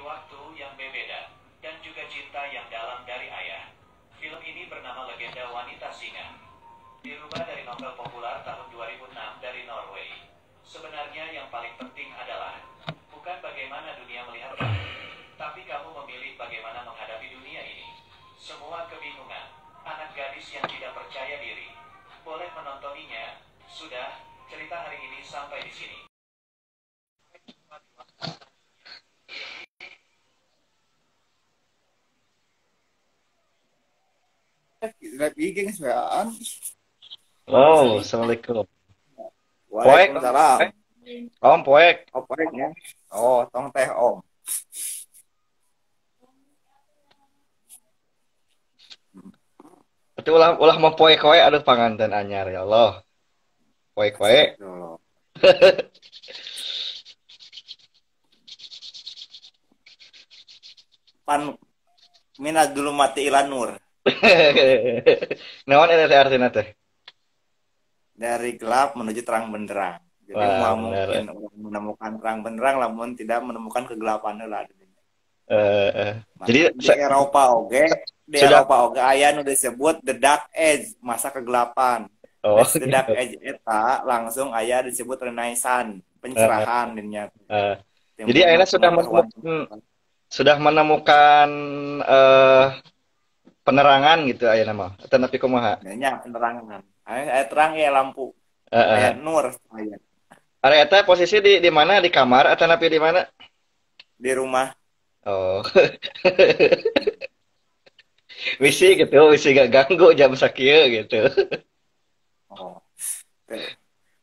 waktu yang berbeda, dan juga cinta yang dalam dari ayah. Film ini bernama Legenda Wanita Singa. Dirubah dari novel populer tahun 2006 dari Norway. Sebenarnya yang paling penting adalah bukan bagaimana dunia melihat kamu, tapi kamu memilih bagaimana menghadapi dunia ini. Semua kebingungan, anak gadis yang tidak percaya diri. Boleh menontonnya. Sudah, cerita hari ini sampai di sini. Live IG ngesean. Oh, assalamualaikum. Poek, om, Waalaikumsalam. poek. Om, poek. Oh, ya. Oh, tong teh om. Berarti ulah mau poek wae, aduh panganten anyar ya Allah. Poek wae. Astagfirullah. Pan minat dulu mati ilanur. Naon eta teh artina teh? Dari gelap menuju terang benderang. Jadi Wah, mau mungkin bener. orang menemukan terang benderang namun tidak menemukan kegelapan lah. Jadi Maka di sudah Eropa oge aya nu disebut the dark age, masa kegelapan. oh Nah, the dark gitu. age eta langsung aya disebut renaissance, Eh, pencerahan dinya. eh. Jadi Timbulna akhirnya pengetahuan. sudah menemukan eh penerangan gitu aya nama. Eta nepi kumaha? Nya penerangan. Aya terang ya lampu. Aya Heeh. nur aya Are eta posisi di mana? Di kamar atau nepi di mana? di rumah. Oh. Wisi gitu, wisi gak ganggu jam sakieu gitu. Oh.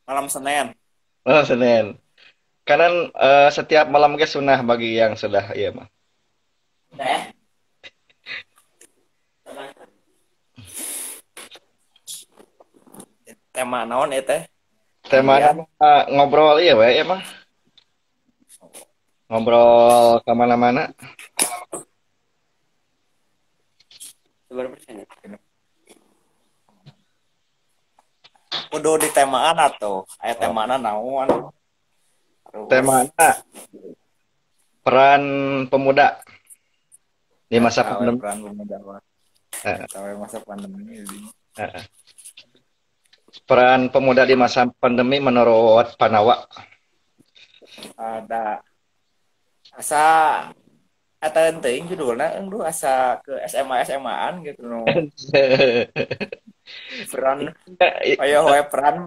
Malam Senin. Oh, Senin. Kanan setiap malam ke sunnah bagi yang sudah iya mah. Tema naon teh? Temanya Harian. ngobrol iya we ya mah. Ngobrol kemana-mana. Seberapa persen? Kudu di temaan atau aya Oh. temana naon? Terus Temanya peran pemuda di masa eta we pandemi. peran pemuda mah. Eh, Eta we masa pandemi ini. eh. Peran pemuda di masa pandemi menurut Panawa. Ada asa eta teuing judulna engdu asa ke SMA-an gitu no. Peran aya we peran.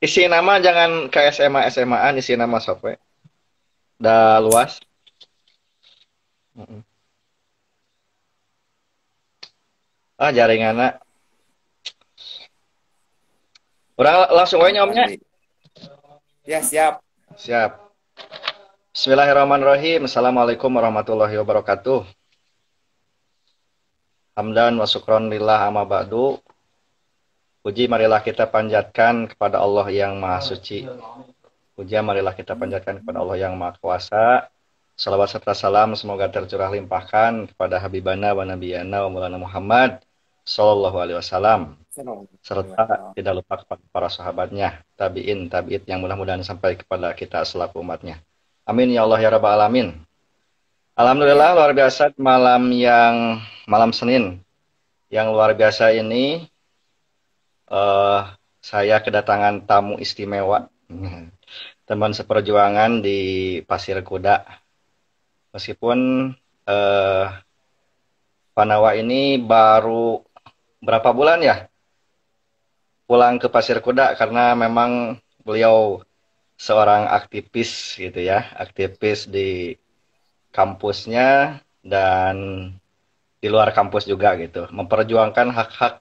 Isi nama jangan ke SMA SMA-an, isi nama sok we. Da luas. Mm-mm. Ah jaringanna. Urang langsung we nyomnya. Tadi. Ya siap. Siap. Bismillahirrahmanirrahim. Assalamualaikum warahmatullahi wabarakatuh. Hamdan wa syukron lillah amma ba'du. Puji marilah kita panjatkan kepada Allah yang Maha Suci. Puji marilah kita panjatkan kepada Allah yang Maha Kuasa. Salawat serta salam semoga tercurah limpahkan kepada Habibana wa Nabiyana wa Maulana Muhammad Sallallahu Alaihi Wasallam. Serta tidak lupa kepada para sahabatnya, tabi'in, tabi'it yang mudah-mudahan sampai kepada kita selaku umatnya. Amin ya Allah ya Rabbal Alamin. Alhamdulillah luar biasa malam Senin yang luar biasa ini saya kedatangan tamu istimewa teman seperjuangan di Pasir Kuda. Meskipun Panawa ini baru berapa bulan ya pulang ke Pasir Kuda karena memang beliau seorang aktivis gitu ya, aktivis di kampusnya dan di luar kampus juga gitu, memperjuangkan hak-hak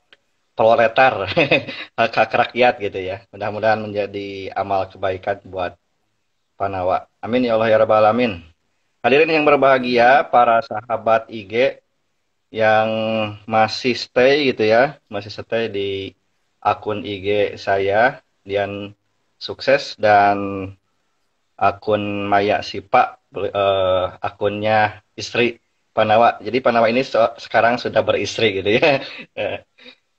proletar, hak-hak rakyat gitu ya. Mudah-mudahan menjadi amal kebaikan buat Panawa. Amin ya Allah ya Rabbal Alamin. Hadirin yang berbahagia, para sahabat IG yang masih stay gitu ya, masih stay di akun IG saya, Dian Sukses, dan akun Maya Sipa, akunnya istri Panawa. Jadi Panawa ini sekarang sudah beristri gitu ya.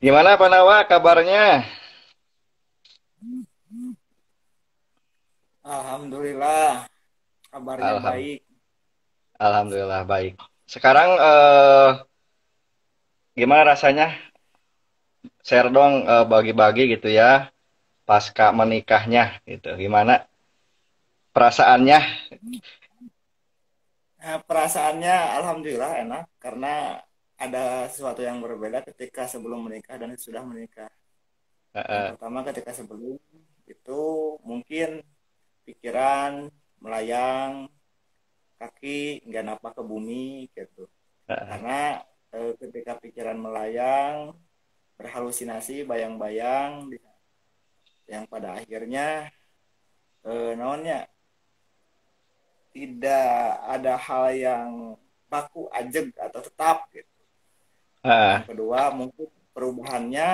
Gimana Panawa kabarnya? Alhamdulillah kabarnya Alhamdulillah. baik. Alhamdulillah baik. Sekarang gimana rasanya? Share dong bagi-bagi gitu ya pasca menikahnya gitu. Gimana perasaannya? Nah, perasaannya alhamdulillah enak karena ada sesuatu yang berbeda ketika sebelum menikah dan sudah menikah. Yang Heeh, pertama ketika sebelum itu mungkin pikiran melayang, kaki nggak napak ke bumi gitu. heeh, Karena ketika pikiran melayang, berhalusinasi, bayang-bayang, yang pada akhirnya naonnya tidak ada hal yang baku, ajeg atau tetap gitu. heeh, Yang kedua mungkin perubahannya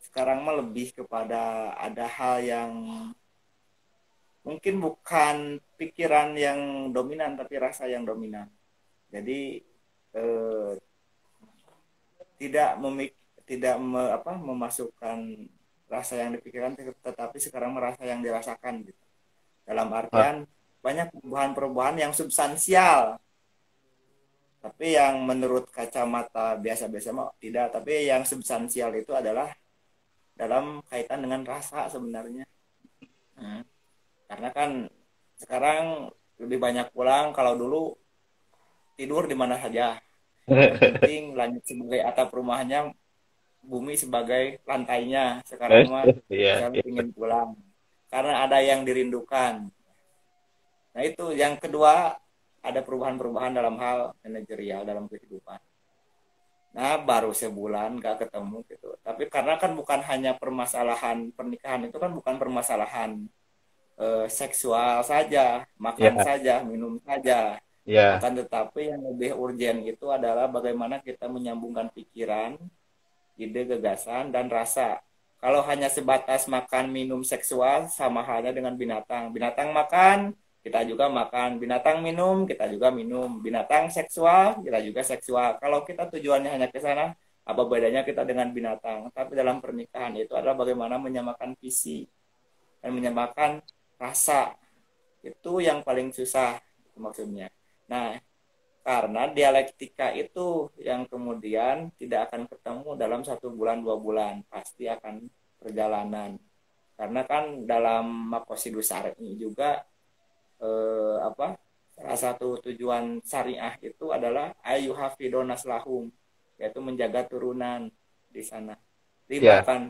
sekarang mah lebih kepada ada hal yang mungkin bukan pikiran yang dominan tapi rasa yang dominan. Jadi eh, tidak memik tidak memasukkan rasa yang dipikirkan tetapi sekarang merasa yang dirasakan gitu. Dalam ah, artian banyak perubahan-perubahan yang substansial tapi yang menurut kacamata biasa-biasa mah tidak, tapi yang substansial itu adalah dalam kaitan dengan rasa sebenarnya. Hmm. Karena kan sekarang lebih banyak pulang, kalau dulu tidur di mana saja. Yang penting langit sebagai atap rumahnya, bumi sebagai lantainya. Sekarang mah Iya, saya iya. ingin pulang karena ada yang dirindukan. Nah itu yang kedua, ada perubahan-perubahan dalam hal manajerial dalam kehidupan. Nah baru sebulan gak ketemu gitu. Tapi karena kan bukan hanya permasalahan pernikahan, itu kan bukan permasalahan seksual saja, makan Iya, saja, minum saja. iya. Akan tetapi yang lebih urgen itu adalah bagaimana kita menyambungkan pikiran, ide, gagasan, dan rasa. Kalau hanya sebatas makan, minum, seksual, sama halnya dengan binatang. Binatang makan, kita juga makan. Binatang minum, kita juga minum. Binatang seksual, kita juga seksual. Kalau kita tujuannya hanya ke sana, apa bedanya kita dengan binatang? Tapi dalam pernikahan itu adalah bagaimana menyamakan visi dan menyamakan rasa. Itu yang paling susah maksudnya. Nah, karena dialektika itu yang kemudian tidak akan ketemu dalam 1 bulan 2 bulan, pasti akan perjalanan. Karena kan dalam Maqasidus Syar'i juga apa salah satu tujuan syariah itu adalah ayyuhafidonas lahum, yaitu menjaga turunan di sana. Jadi Iya. bahkan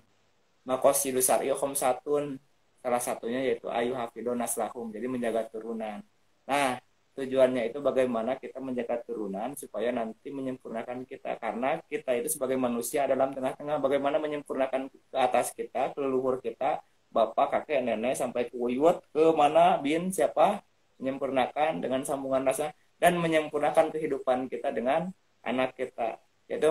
Maqasidus Syar'i khamsatun, salah satunya yaitu ayyuhafidonas lahum, jadi menjaga turunan. Nah, tujuannya itu bagaimana kita menjaga turunan supaya nanti menyempurnakan kita, karena kita itu sebagai manusia dalam tengah-tengah bagaimana menyempurnakan ke atas kita, ke leluhur kita, bapak, kakek, nenek sampai ke uyut, ke mana bin siapa, menyempurnakan dengan sambungan rasa dan menyempurnakan kehidupan kita dengan anak kita, yaitu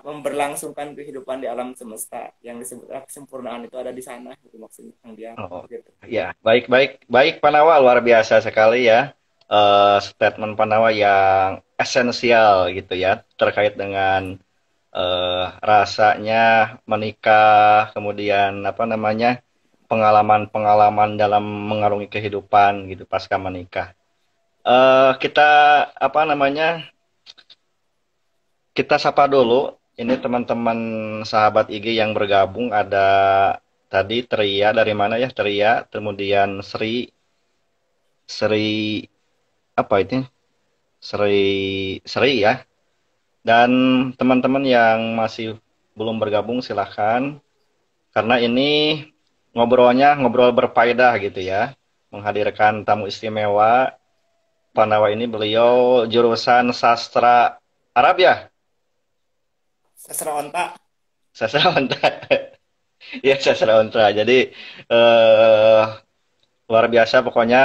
memberlangsungkan kehidupan di alam semesta. Yang disebut kesempurnaan itu ada di sana, itu maksudnya yang dia Oh, gitu. ya, baik, baik, baik, Panawa, luar biasa sekali ya. Statement Panawa yang esensial gitu ya, terkait dengan rasanya menikah, kemudian apa namanya, pengalaman-pengalaman dalam mengarungi kehidupan gitu pasca menikah. Kita apa namanya, kita sapa dulu. Ini teman-teman sahabat IG yang bergabung ada tadi Tria dari mana ya Tria, kemudian Sri, Sri apa itu? Sri Sri ya. Dan teman-teman yang masih belum bergabung silahkan. Karena ini ngobrolnya ngobrol berfaedah gitu ya. Menghadirkan tamu istimewa. Panawa ini beliau jurusan sastra Arab ya? Sastra onta. Sastra Unta. Ya sastra Unta. Jadi eh, luar biasa pokoknya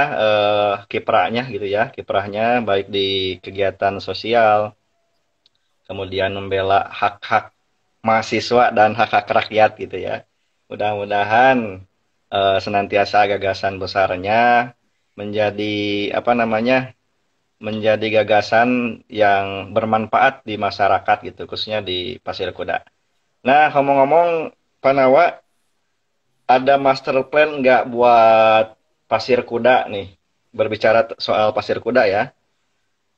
kiprahnya gitu ya. Kiprahnya baik di kegiatan sosial, kemudian membela hak-hak mahasiswa dan hak-hak rakyat gitu ya. Mudah-mudahan senantiasa gagasan besarnya menjadi apa namanya? Menjadi gagasan yang bermanfaat di masyarakat gitu, khususnya di Pasir Kuda. Nah, ngomong-ngomong, Panawa, ada master plan nggak buat Pasir Kuda nih? Berbicara soal Pasir Kuda ya.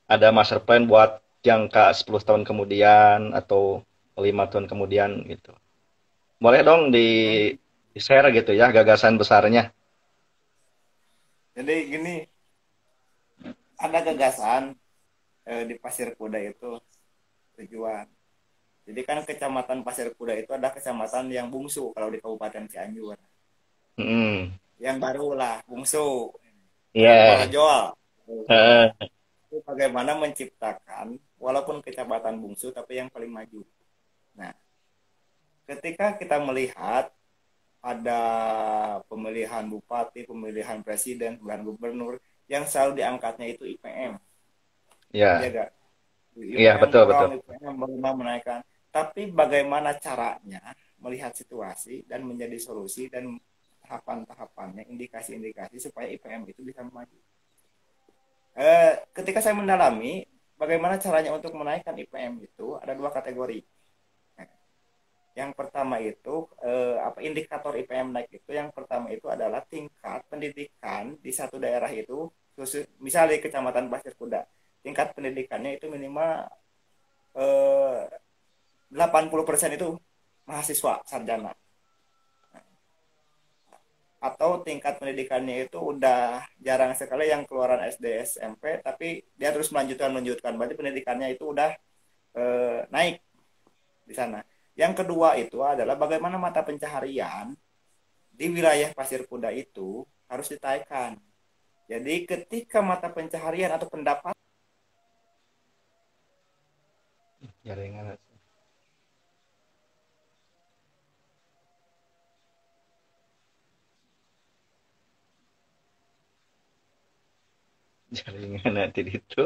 ada master plan buat jangka 10 tahun kemudian atau 5 tahun kemudian gitu. Boleh dong Hmm. di share gitu ya gagasan besarnya. Jadi gini, ada gagasan di Pasir Kuda itu tujuan. Jadi kan Kecamatan Pasir Kuda itu ada kecamatan yang bungsu kalau di Kabupaten Cianjur. Mm. Yang baru lah, bungsu, Iya. brojol. Heeh. Itu bagaimana menciptakan, walaupun kecamatan bungsu, tapi yang paling maju. Nah, ketika kita melihat ada pemilihan bupati, pemilihan presiden, dan gubernur, yang selalu diangkatnya itu IPM. Iya Iya. gak? Iya, IPM betul betul. kurang, IPM bagaimana menaikkan. Tapi bagaimana caranya melihat situasi dan menjadi solusi dan tahapan-tahapannya, indikasi-indikasi supaya IPM itu bisa maju. Ketika saya mendalami bagaimana caranya untuk menaikkan IPM itu ada dua kategori. Yang pertama itu apa indikator IPM naik itu yang pertama itu adalah tingkat pendidikan di satu daerah itu khusus misalnya di Kecamatan Pasir Kuda tingkat pendidikannya itu minimal 80% itu mahasiswa sarjana atau tingkat pendidikannya itu udah jarang sekali yang keluaran SD SMP tapi dia terus melanjutkan berarti pendidikannya itu udah naik di sana. Yang kedua itu adalah bagaimana mata pencaharian di wilayah Pasir Kuda itu harus ditaikkan. Jadi ketika mata pencaharian atau pendapat Jaringan jaringan nanti itu.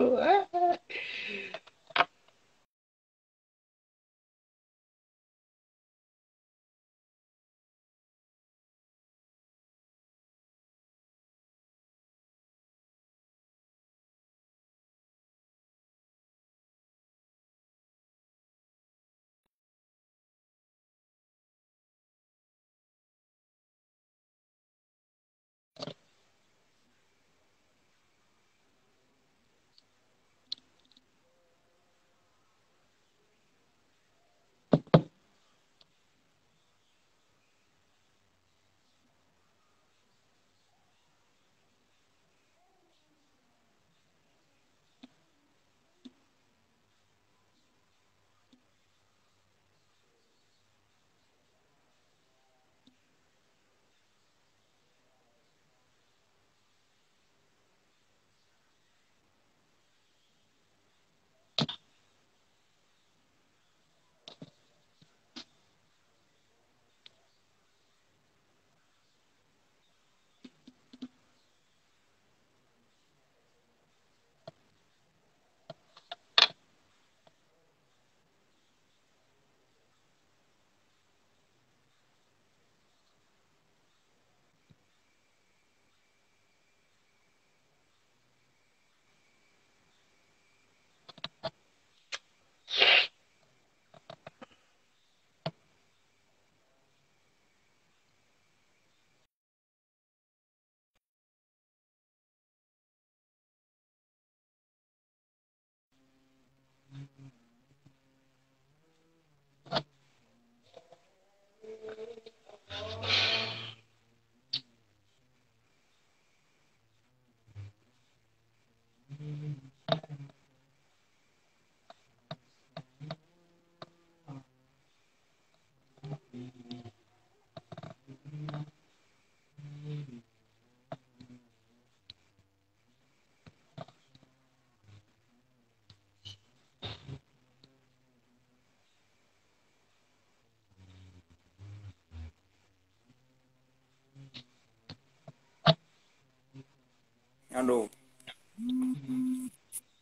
aduh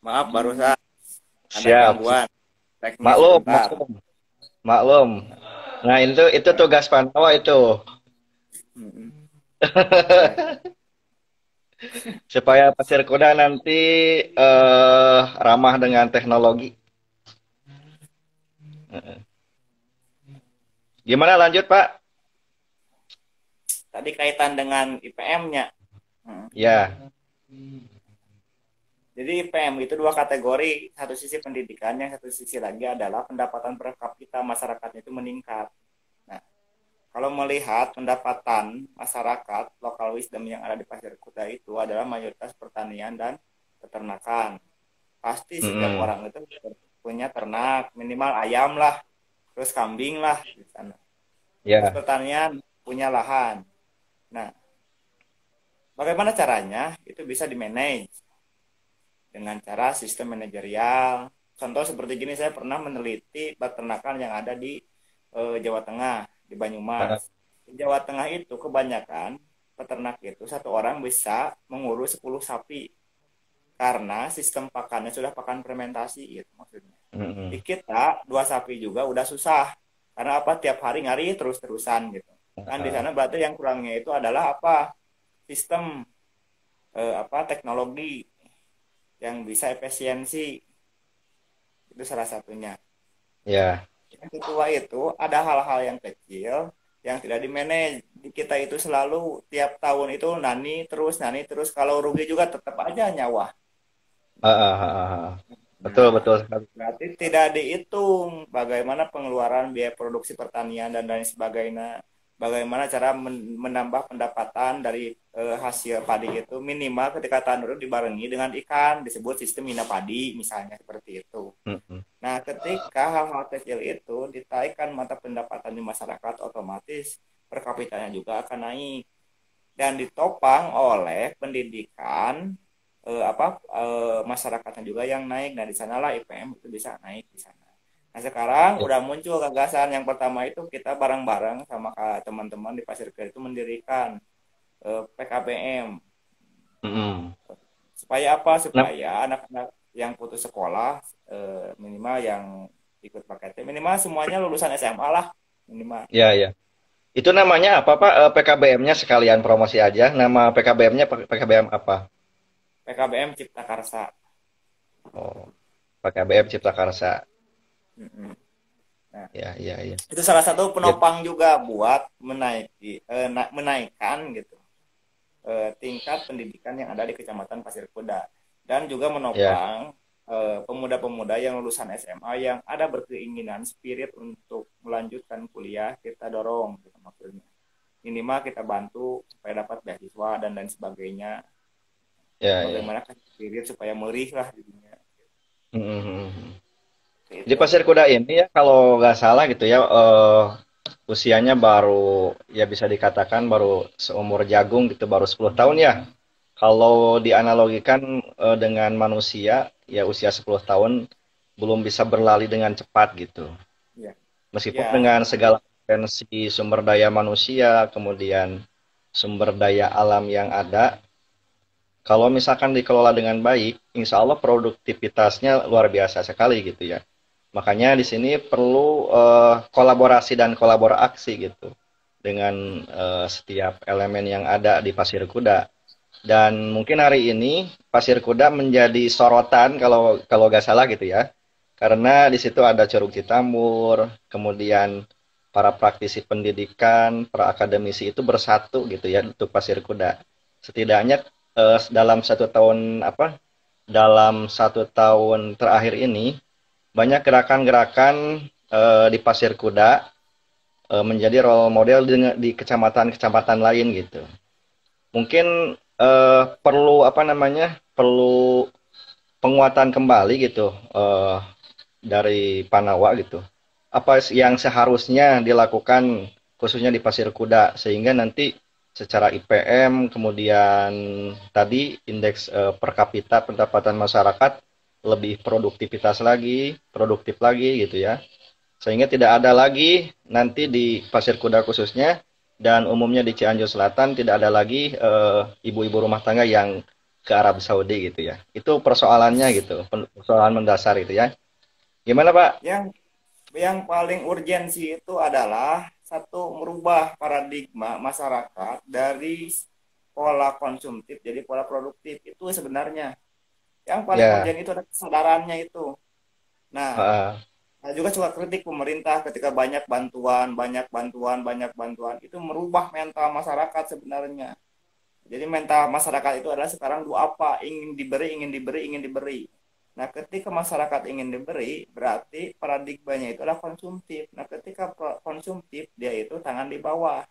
maaf barusan ada Siap, siap. gangguan teknis Maklum, sebentar. maklum, maklum. Nah, itu tugas Pandawa itu. Ya. Supaya pasir kuda nanti ramah dengan teknologi. Gimana lanjut, Pak? Tadi kaitan dengan IPM-nya. Ya, Jadi IPM itu dua kategori, satu sisi pendidikannya, satu sisi lagi adalah pendapatan per kapita masyarakatnya itu meningkat. Nah, kalau melihat pendapatan masyarakat lokal wisdom yang ada di Pasir Kuda itu adalah mayoritas pertanian dan peternakan. Pasti setiap Mm-mm. orang itu punya ternak, minimal ayam lah, terus kambing lah di sana. Terus Ya. pertanian punya lahan. Nah, bagaimana caranya? Itu bisa di-manage dengan cara sistem manajerial. Contoh seperti gini, saya pernah meneliti peternakan yang ada di Jawa Tengah, di Heeh. Banyumas. Di Jawa Tengah itu kebanyakan peternak itu satu orang bisa mengurus 10 sapi karena sistem pakannya sudah pakan fermentasi gitu maksudnya. Di Mm-mm. kita dua sapi juga udah susah karena apa tiap hari ngari terus-terusan gitu. Kan di Heeh. sana berarti yang kurangnya itu adalah apa? Sistem apa teknologi yang bisa efisiensi itu salah satunya. Ya. Yang kedua itu ada hal-hal yang kecil yang tidak di-manage. Di kita itu selalu tiap tahun itu nani terus kalau rugi juga tetap aja nyawa. Heeh, heeh, heeh. Betul, Nah, betul sekali. berarti tidak dihitung bagaimana pengeluaran biaya produksi pertanian dan lain sebagainya. Bagaimana cara menambah pendapatan dari hasil padi itu minimal ketika tandur dibarengi dengan ikan disebut sistem mina padi misalnya seperti itu. Mm-mm. Nah, ketika hal-hal kecil itu ditaikkan mata pendapatan di masyarakat, otomatis per kapitanya juga akan naik dan ditopang oleh pendidikan masyarakatnya juga yang naik. Nah, di sanalah IPM itu bisa naik di sana. Nah, sekarang Ya. udah muncul gagasan yang pertama itu kita bareng-bareng sama teman-teman di Pasir Kuda itu mendirikan PKBM. Mm-mm. Supaya apa? Nah, Supaya anak-anak yang putus sekolah minimal yang ikut paket minimal semuanya lulusan SMA lah minimal. ya, ya. Itu namanya apa, Pak? PKBM-nya sekalian promosi aja. Nama PKBM-nya PKBM apa? PKBM Cipta Karsa. Oh, PKBM Cipta Karsa. Mm-mm. Nah, Ya, ya, ya. itu salah satu Gitu. penopang juga buat menaikkan gitu tingkat pendidikan yang ada di Kecamatan Pasir Kuda dan juga Ya. menopang pemuda-pemuda yang lulusan SMA yang ada berkeinginan spirit untuk melanjutkan kuliah kita dorong gitu maksudnya minimal kita bantu supaya dapat beasiswa dan lain sebagainya Ya, ya. bagaimana kasih spirit supaya merih lah jadinya Mm-mm. Di itu. Pasir Kuda ini ya, kalau nggak salah gitu ya, usianya baru, ya bisa dikatakan baru seumur jagung gitu, baru 10 tahun ya. Kalau dianalogikan dengan manusia, ya usia 10 tahun belum bisa berlari dengan cepat gitu. Ya, Meskipun ya, dengan segala potensi sumber daya manusia, kemudian sumber daya alam yang ada, kalau misalkan dikelola dengan baik, insya Allah produktivitasnya luar biasa sekali gitu ya. Makanya di sini perlu kolaborasi dan kolaborasi gitu dengan setiap elemen yang ada di Pasir Kuda. Dan mungkin hari ini Pasir Kuda menjadi sorotan kalau kalau nggak salah gitu ya. Karena di situ ada Curug Citambur, kemudian para praktisi pendidikan, para akademisi itu bersatu gitu ya untuk Pasir Kuda. Setidaknya dalam 1 tahun dalam 1 tahun terakhir ini banyak gerakan-gerakan di Pasir Kuda menjadi role model di kecamatan-kecamatan lain gitu. Mungkin perlu apa namanya, perlu penguatan kembali gitu dari Panawa gitu. Apa yang seharusnya dilakukan khususnya di Pasir Kuda sehingga nanti secara IPM kemudian tadi indeks per kapita pendapatan masyarakat lebih produktif lagi gitu ya. Sehingga tidak ada lagi nanti di Pasir Kuda khususnya dan umumnya di Cianjur Selatan tidak ada lagi ibu-ibu rumah tangga yang ke Arab Saudi gitu ya. Itu persoalannya gitu, persoalan mendasar itu ya. Gimana Pak? yang paling urgensi itu adalah satu merubah paradigma masyarakat dari pola konsumtif jadi pola produktif itu sebenarnya yang paling Ya, urgent itu adalah kesadarannya itu. Nah, uh, saya juga suka kritik pemerintah ketika banyak bantuan itu merubah mental masyarakat sebenarnya. Jadi mental masyarakat itu adalah sekarang dua apa, ingin diberi, ingin diberi, ingin diberi. Nah, ketika masyarakat ingin diberi, berarti paradigmanya itu adalah konsumtif. Nah, ketika konsumtif, dia itu tangan di bawah.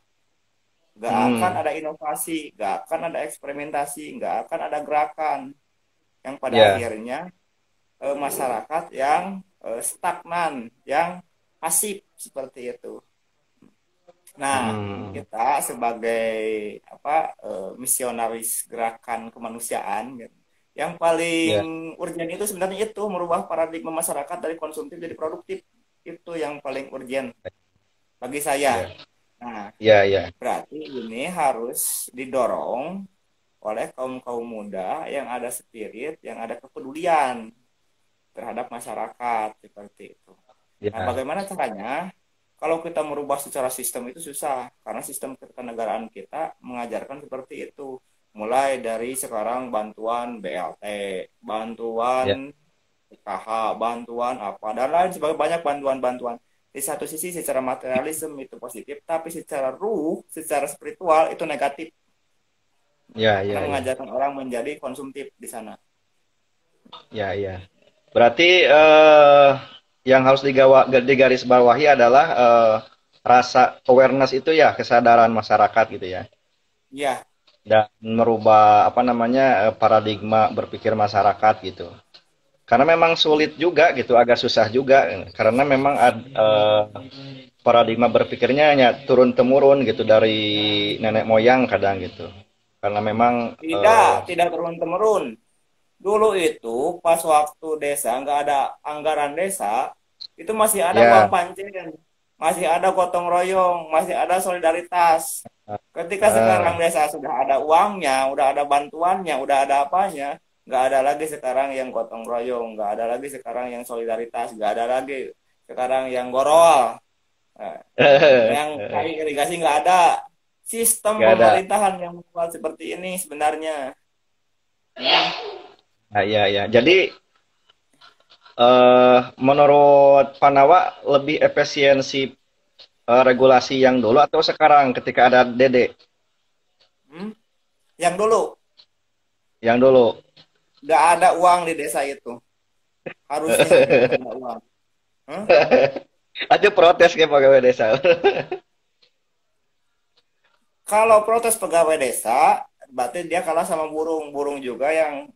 Gak akan Hmm. ada inovasi, gak akan ada eksperimentasi, gak akan ada gerakan. Yang pada Ya. akhirnya masyarakat yang stagnan, yang pasif seperti itu. Nah, Hmm. kita sebagai apa misionaris gerakan kemanusiaan gitu, yang paling Ya. urgent itu sebenarnya itu merubah paradigma masyarakat dari konsumtif jadi produktif. Itu yang paling urgent bagi saya. Ya. Nah, Ya. Ya. berarti ini harus didorong oleh kaum-kaum muda yang ada spirit, yang ada kepedulian terhadap masyarakat seperti itu. Nah, Ya. bagaimana caranya? Kalau kita merubah secara sistem itu susah, karena sistem ketenagaraan kita mengajarkan seperti itu. Mulai dari sekarang bantuan BLT, Ya. bantuan PKH, bantuan apa, dan lain sebagainya, banyak bantuan-bantuan. Di satu sisi secara materialisme itu positif, tapi secara ruh, secara spiritual itu negatif, Ya. karena Ya. Ya. mengajarkan orang menjadi konsumtif di sana. Ya. Ya. Berarti yang harus digarisbawahi adalah rasa awareness itu ya, kesadaran masyarakat gitu ya. Ya, Dan merubah apa namanya paradigma berpikir masyarakat gitu. Karena memang sulit juga gitu, agak susah juga karena memang paradigma berpikirnya hanya turun temurun gitu dari nenek moyang kadang gitu. Karena memang tidak turun temurun. Dulu itu pas waktu desa nggak ada anggaran desa, itu masih ada uang ya pancen, masih ada gotong royong, masih ada solidaritas. Ketika eh, sekarang desa sudah ada uangnya, udah ada bantuannya, udah ada apanya, nggak ada lagi sekarang yang gotong royong, nggak ada lagi sekarang yang solidaritas, nggak ada lagi sekarang yang gorol. Nah, yang kayak irigasi nggak ada. Sistem nggak ada. pemerintahan yang membuat seperti ini sebenarnya. Hmm. Nah, ya ya. Jadi menurut Panawa lebih efisiensi regulasi yang dulu atau sekarang ketika ada Dede Hmm? Yang dulu yang dulu? nggak ada uang di desa itu. Harusnya itu nggak ada uang. Hah? Aja protes ke pegawai desa. Kalau protes pegawai desa, berarti dia kalah sama burung. Burung juga yang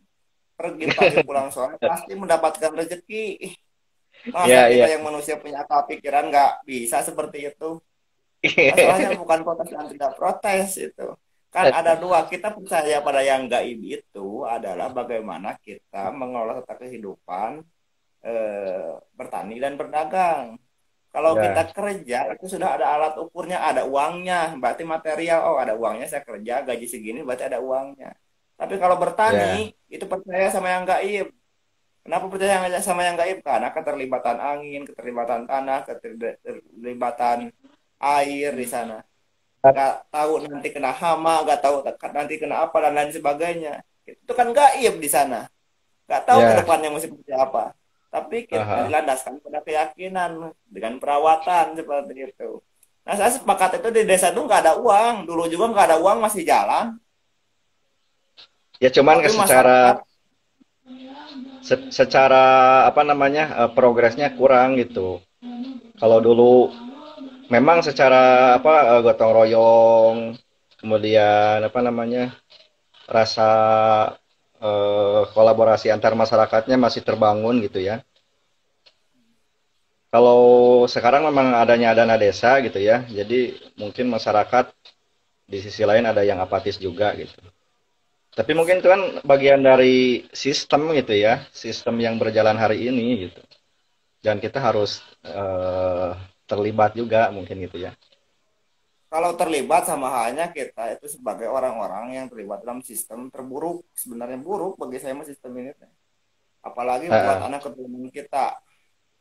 pergi pagi pulang sore pasti mendapatkan rezeki. Masa Ya kita ya. yang manusia punya akal pikiran nggak bisa seperti itu? Masalahnya bukan protes dan tidak protes itu. Kan ada dua, kita percaya pada yang gaib itu adalah bagaimana kita mengelola tata kehidupan bertani dan berdagang. Kalau kita Ya, kerja itu sudah ada alat ukurnya, ada uangnya, berarti material. Oh, ada uangnya, saya kerja gaji segini, berarti ada uangnya. Tapi kalau ya, bertani itu percaya sama yang gaib. Kenapa percaya sama yang gaib? Karena keterlibatan angin, keterlibatan tanah, keterlibatan air di sana. Nggak tahu nanti kena hama, nggak tahu nanti kena apa dan lain sebagainya. Itu kan gaib di sana. Nggak tahu ke ya. depannya mesti seperti apa. Tapi kita Aha. dilandaskan pada keyakinan dengan perawatan seperti itu. Nah, saya sepakat itu di desa itu nggak ada uang. Dulu juga nggak ada uang masih jalan. Ya cuman Tapi secara masyarakat secara apa namanya progresnya kurang gitu. Kalau dulu memang secara apa gotong royong, kemudian apa namanya rasa kolaborasi antar masyarakatnya masih terbangun gitu ya. Kalau sekarang memang adanya dana desa gitu ya, jadi mungkin masyarakat di sisi lain ada yang apatis juga gitu. Tapi mungkin itu kan bagian dari sistem gitu ya, sistem yang berjalan hari ini gitu. Dan kita harus terlibat juga mungkin gitu ya. kalau terlibat sama halnya kita itu sebagai orang-orang yang terlibat dalam sistem terburuk. Sebenarnya buruk bagi saya mah sistem ini. Apalagi buat Heeh. anak keturunan kita.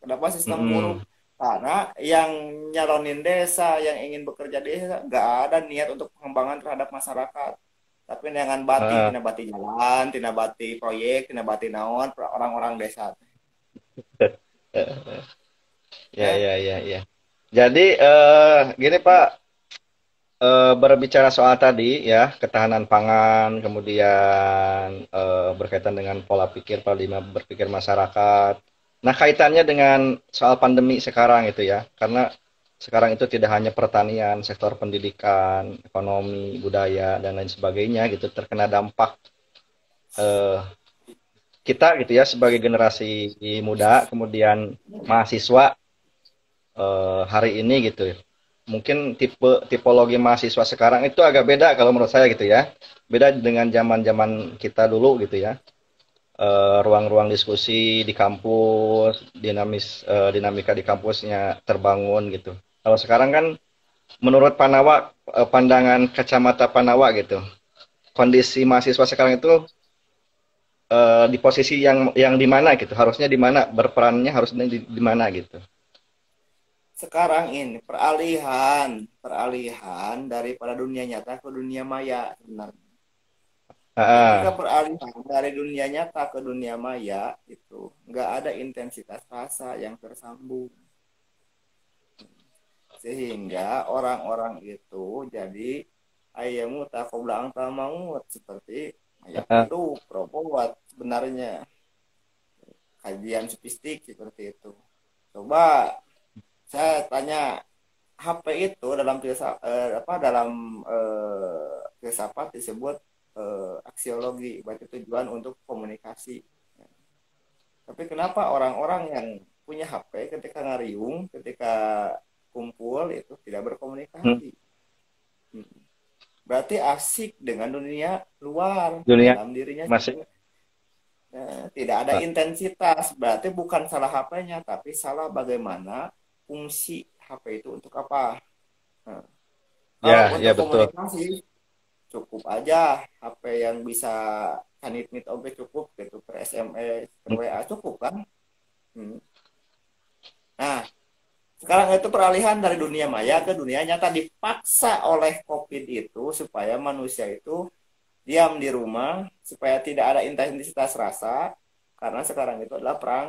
Kenapa sistem buruk? Mm-mm. Karena yang nyalonin desa, yang ingin bekerja di desa, nggak ada niat untuk pengembangan terhadap masyarakat. Tapi dengan bati, Heeh. tina bati jalan, tina bati proyek, tina bati naon, orang-orang desa. Ya Ya, ya ya ya. Jadi gini Pak, berbicara soal tadi ya, ketahanan pangan, kemudian berkaitan dengan pola pikir, paradigma berpikir masyarakat. Nah, kaitannya dengan soal pandemi sekarang itu ya, karena sekarang itu tidak hanya pertanian, sektor pendidikan, ekonomi, budaya, dan lain sebagainya gitu terkena dampak. eh, Kita gitu ya sebagai generasi muda, kemudian mahasiswa hari ini gitu ya. Mungkin tipologi mahasiswa sekarang itu agak beda kalau menurut saya gitu ya. Beda dengan zaman-zaman kita dulu gitu ya. Ruang-ruang diskusi di kampus, dinamika di kampusnya terbangun gitu. Kalau sekarang kan menurut Panawa, pandangan kacamata Panawa gitu. Kondisi mahasiswa sekarang itu di posisi yang di mana gitu. Harusnya di mana berperannya harusnya di mana gitu. Sekarang ini peralihan daripada dunia nyata ke dunia maya sebenarnya. Ketika Ah, peralihan dari dunia nyata ke dunia maya itu nggak ada intensitas rasa yang tersambung, sehingga orang-orang itu jadi ayamu takoblang maut seperti mayat ah, hidup robot sebenarnya, kajian sofistik seperti itu. Coba saya tanya, HP itu dalam filsafat disebut aksiologi, berarti tujuan untuk komunikasi. Tapi kenapa orang-orang yang punya HP ketika ngariung, ketika kumpul itu tidak hmm, berkomunikasi? Hmm. Berarti asik dengan dunia luar, dunia dalam dirinya masih tidak ada intensitas. Berarti bukan salah HP-nya, tapi salah bagaimana fungsi HP itu untuk apa. Nah, kalau ya, ya untuk betul. komunikasi cukup aja HP yang bisa kanit meet oke cukup gitu, per SMS, per Hmm, WA cukup kan. Hmm. Nah, sekarang itu peralihan dari dunia maya ke dunia nyata dipaksa oleh COVID itu supaya manusia itu diam di rumah, supaya tidak ada intensitas rasa, karena sekarang itu adalah perang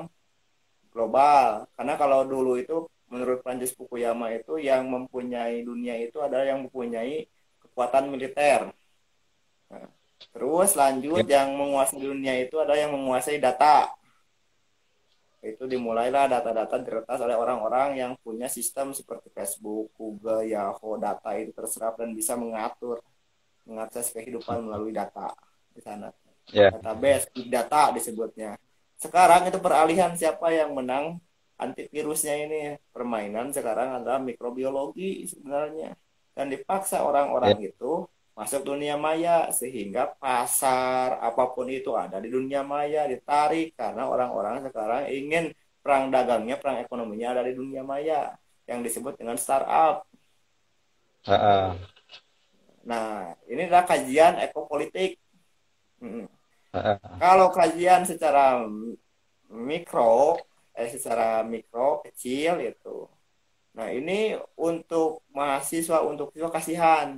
global. Karena kalau dulu itu menurut Francis Fukuyama itu yang mempunyai dunia itu adalah yang mempunyai kekuatan militer. Nah, terus lanjut ya, yang menguasai dunia itu adalah yang menguasai data. Itu dimulailah data-data diretas oleh orang-orang yang punya sistem seperti Facebook, Google, Yahoo, data itu terserap dan bisa mengakses kehidupan melalui data di sana. ya, Database, big data disebutnya. Sekarang itu peralihan siapa yang menang antivirusnya ini. Permainan sekarang adalah mikrobiologi sebenarnya. Dan dipaksa ya, orang-orang itu masuk dunia maya sehingga pasar apapun itu ada di dunia maya ditarik karena orang-orang sekarang ingin perang dagangnya, perang ekonominya ada di dunia maya yang disebut dengan startup. ah, ah, Nah, ini adalah kajian ekopolitik. Hmm. ah, ah. Kalau kajian mikro, secara mikro kecil itu. Nah, ini untuk mahasiswa, untuk siswa kasihan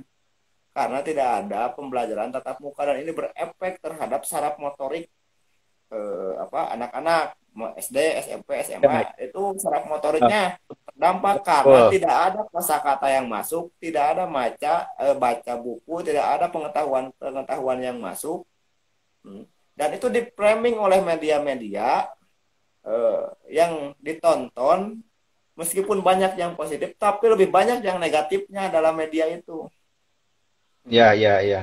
karena tidak ada pembelajaran tatap muka dan ini berefek terhadap saraf motorik anak-anak SD, SMP, Ya, SMA itu saraf ah, motoriknya terdampak karena betul. tidak ada kosakata yang masuk, tidak ada baca buku, tidak ada pengetahuan yang masuk. Hmm. Dan itu di framing oleh media-media yang ditonton, meskipun banyak yang positif tapi lebih banyak yang negatifnya dalam media itu. Ya, ya, ya.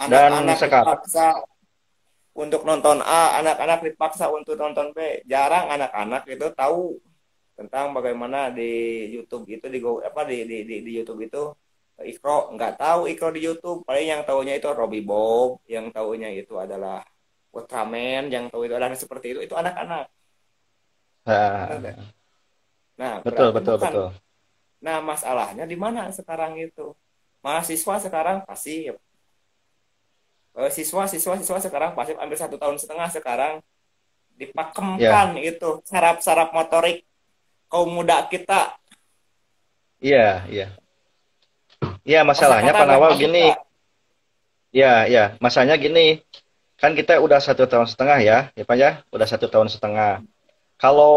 Dan Anak-anak sekarang, dipaksa untuk nonton A, anak-anak dipaksa untuk nonton B. Jarang anak-anak itu tahu tentang bagaimana di YouTube itu di YouTube itu Ikro nggak tahu Ikro di YouTube, paling yang tahunya itu Robby Bob, yang tahunya itu adalah Ultraman, yang tahu itu adalah seperti itu anak-anak. ah, Nah, betul, berarti betul, bukan. betul. Nah, masalahnya di mana sekarang itu? Mahasiswa sekarang pasif. Siswa sekarang pasif hampir 1 tahun setengah sekarang Ya, dipakemkan itu saraf-saraf motorik kaum muda kita. iya, iya. Iya, masalahnya Kosakata Pak nggak Nawal masuk gini. nggak? Ya, ya. Masalahnya gini. Kan kita udah 1 tahun setengah ya, ya Pak ya. Udah 1 tahun setengah. Kalau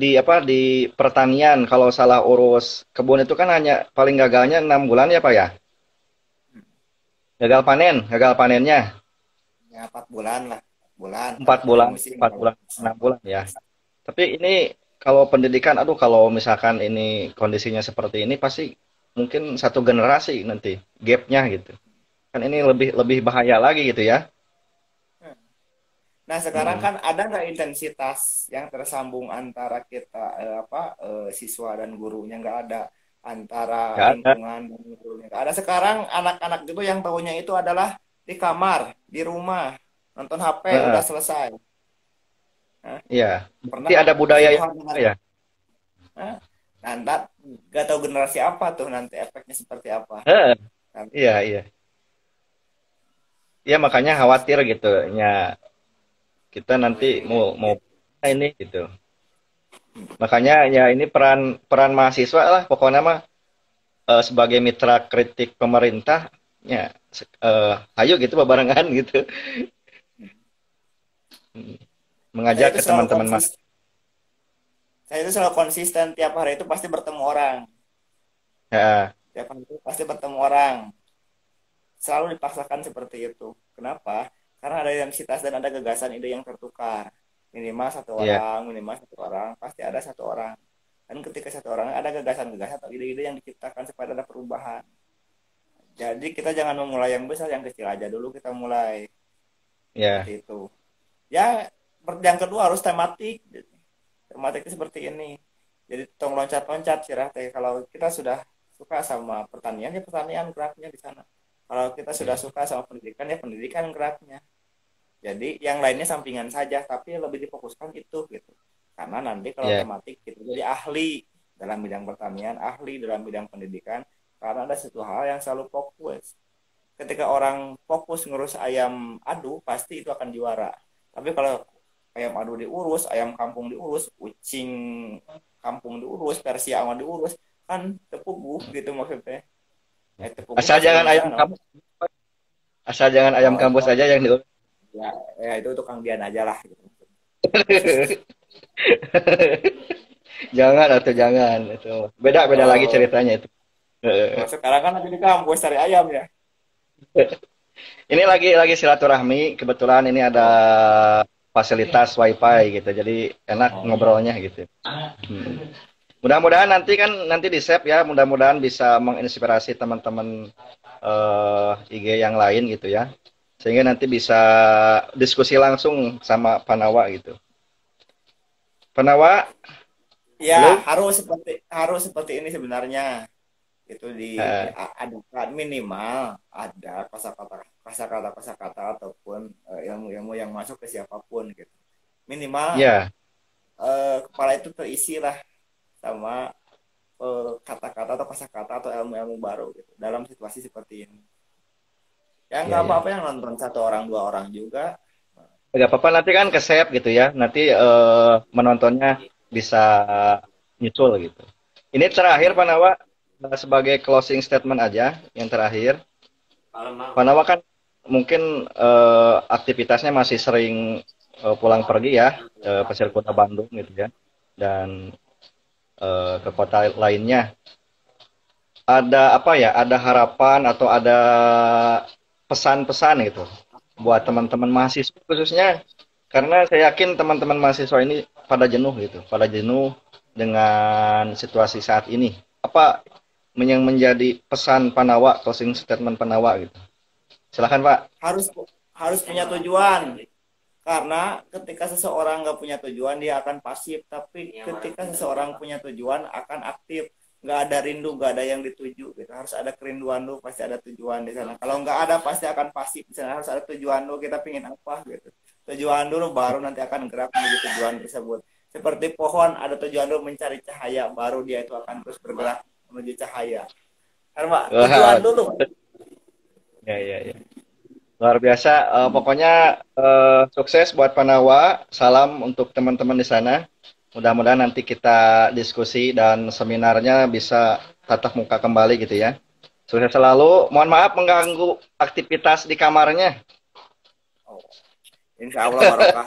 di apa di pertanian kalau salah urus kebun itu kan hanya paling gagalnya 6 bulan ya Pak ya? Gagal panennya Ya 4 bulan lah, 4 bulan empat kalau pada bulan, musim. 4 bulan, 6 bulan ya. Tapi ini kalau pendidikan, aduh kalau misalkan ini kondisinya seperti ini pasti mungkin satu generasi nanti gapnya gitu. Kan ini lebih lebih bahaya lagi gitu ya. Nah, sekarang Mm. kan ada nggak intensitas yang tersambung antara kita siswa dan gurunya, nggak ada, antara Nggak ada. lingkungan dan gurunya nggak ada. Sekarang anak-anak itu yang tahunya itu adalah di kamar, di rumah, nonton HP udah Heeh, selesai. Hah? iya. Pernah Berarti ada budaya yang bersentuhan dengan, ya. hah? Nah, nggak tahu generasi apa tuh nanti efeknya seperti apa. Heeh, Kan? iya, iya. Iya makanya khawatir gitu. Ya kita nanti mau mau ini gitu. Makanya ya ini peran peran mahasiswa lah pokoknya mah sebagai mitra kritik pemerintah ya ayo gitu barengan gitu. Hmm. Saya Mengajak itu ke selalu teman-teman mas. konsisten. Saya itu selalu konsisten tiap hari itu pasti bertemu orang. Ya, Tiap hari itu pasti bertemu orang. Selalu dipaksakan seperti itu. Kenapa? Karena ada identitas dan ada gagasan ide yang tertukar. iya, Minimal satu orang, pasti ada satu orang. Dan ketika satu orang ada gagasan-gagasan atau ide-ide yang diciptakan supaya ada perubahan. Jadi kita jangan memulai yang besar, yang kecil aja dulu kita mulai. ya, Seperti itu. Ya, yang kedua harus tematik. Tematiknya seperti ini. Jadi tong loncat-loncat sih teh. Kalau kita sudah suka sama pertanian, ya pertanian geraknya di sana. Kalau kita sudah suka sama pendidikan, ya pendidikan geraknya. Jadi yang lainnya sampingan saja, tapi lebih difokuskan itu gitu. Karena nanti kalau ya, tematik kita jadi ahli dalam bidang pertanian, ahli dalam bidang pendidikan, karena ada satu hal yang selalu fokus. Ketika orang fokus ngurus ayam adu, pasti itu akan juara. Tapi kalau ayam adu diurus, ayam kampung diurus, kucing kampung diurus, Persia aman diurus, kan tepuguh gitu maksudnya. Tepuguh asal bahasa jangan Indonesia ayam no. kampus, asal jangan ayam Oh, kampus aja yang diurus. ya, ya itu tukang Dian aja lah gitu. Jangan atau jangan itu beda beda lagi Oh, ceritanya itu. oh, sekarang kan lagi di kampus cari ayam ya. Ini lagi silaturahmi kebetulan ini ada Oh, fasilitas wifi gitu jadi enak oh. ngobrolnya gitu. Hmm. Mudah-mudahan nanti kan nanti di save ya, mudah-mudahan bisa menginspirasi teman-teman IG yang lain gitu ya. Sehingga nanti bisa diskusi langsung sama Panawa gitu. Panawa, Ya, halo? harus seperti ini sebenarnya. Itu Eh, diadakan minimal ada kosakata ataupun ilmu-ilmu yang masuk ke siapapun gitu. Minimal ya, kepala itu terisi lah sama kata-kata atau kosakata atau ilmu-ilmu baru gitu dalam situasi seperti ini. Ya ya, nggak ya. apa-apa yang nonton satu orang dua orang juga. Gak apa-apa nanti kan ke save gitu ya. Nanti menontonnya bisa nyusul gitu. Ini terakhir Panawa sebagai closing statement aja yang terakhir. Panawa kan mungkin aktivitasnya masih sering pulang pergi ya ke Pasir Kota Bandung gitu ya dan ke kota lainnya. Ada apa ya? Ada harapan atau ada pesan-pesan gitu buat teman-teman mahasiswa khususnya karena saya yakin teman-teman mahasiswa ini pada jenuh dengan situasi saat ini. Apa yang menjadi pesan Panawa, closing statement Panawa gitu? Silakan Pak. harus harus punya tujuan. Karena ketika seseorang nggak punya tujuan dia akan pasif, tapi ketika seseorang punya tujuan akan aktif. Nggak ada rindu, nggak ada yang dituju gitu. Harus ada kerinduan dulu, pasti ada tujuan di sana. Kalau nggak ada pasti akan pasif di sana. Harus ada tujuan dulu, kita pingin apa gitu. Tujuan dulu baru nanti akan gerak menuju tujuan tersebut. Seperti pohon ada tujuan dulu mencari cahaya, baru dia itu akan terus bergerak menuju cahaya. Karena tujuan Wah, dulu. ya ya ya. Luar biasa. Pokoknya sukses buat Panawa. Salam untuk teman-teman di sana. Mudah-mudahan nanti kita diskusi dan seminarnya bisa tatap muka kembali gitu ya. Sukses selalu. Mohon maaf mengganggu aktivitas di kamarnya. Oh, insya Allah barokah.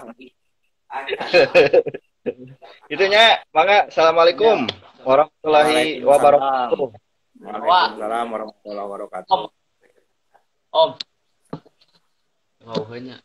Itunya, mangga. Assalamualaikum warahmatullahi Waalaikumsalam. wabarakatuh. Waalaikumsalam warahmatullahi wabarakatuh. Om. Om. Wow, banyak.